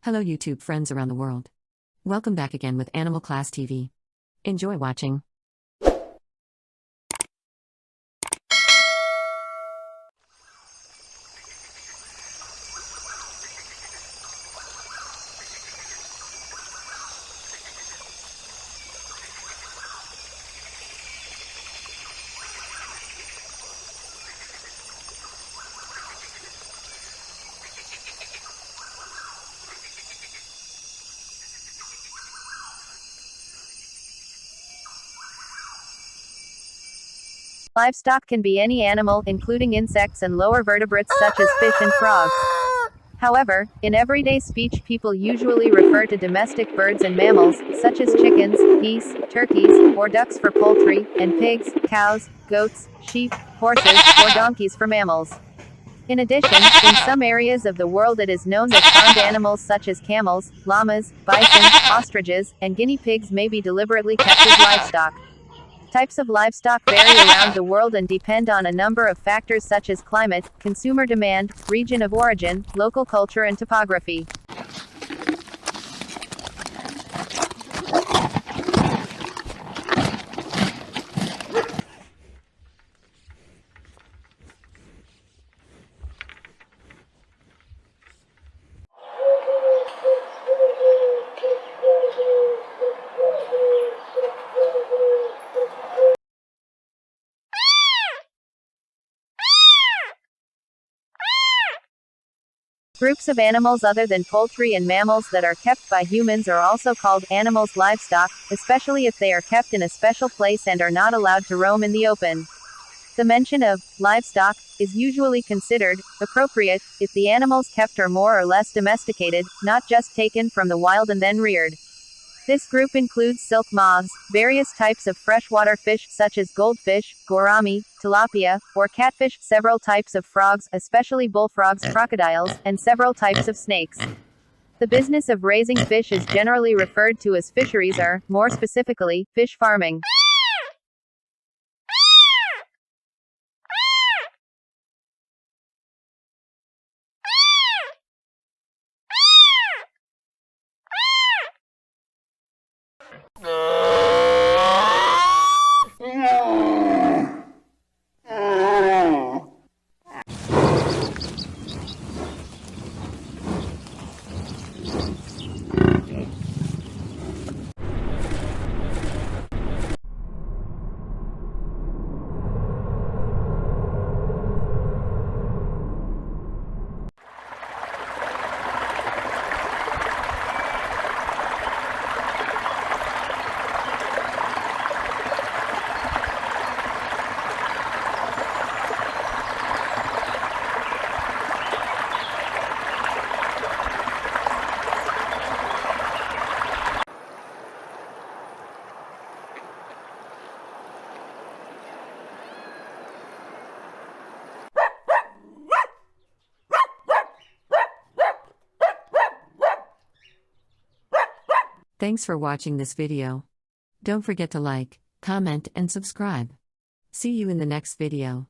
Hello YouTube friends around the world. Welcome back again with Animal Class TV. Enjoy watching. Livestock can be any animal, including insects and lower vertebrates such as fish and frogs. However, in everyday speech people usually refer to domestic birds and mammals, such as chickens, geese, turkeys, or ducks for poultry, and pigs, cows, goats, sheep, horses, or donkeys for mammals. In addition, in some areas of the world it is known that farmed animals such as camels, llamas, bison, ostriches, and guinea pigs may be deliberately kept as livestock. Types of livestock vary around the world and depend on a number of factors such as climate, consumer demand, region of origin, local culture and topography. Groups of animals other than poultry and mammals that are kept by humans are also called animals livestock, especially if they are kept in a special place and are not allowed to roam in the open. The mention of livestock is usually considered appropriate if the animals kept are more or less domesticated, not just taken from the wild and then reared. This group includes silk moths, various types of freshwater fish such as goldfish, gourami, tilapia, or catfish, several types of frogs, especially bullfrogs, crocodiles, and several types of snakes. The business of raising fish is generally referred to as fisheries or, more specifically, fish farming. Thanks for watching this video. Don't forget to like, comment and subscribe. See you in the next video.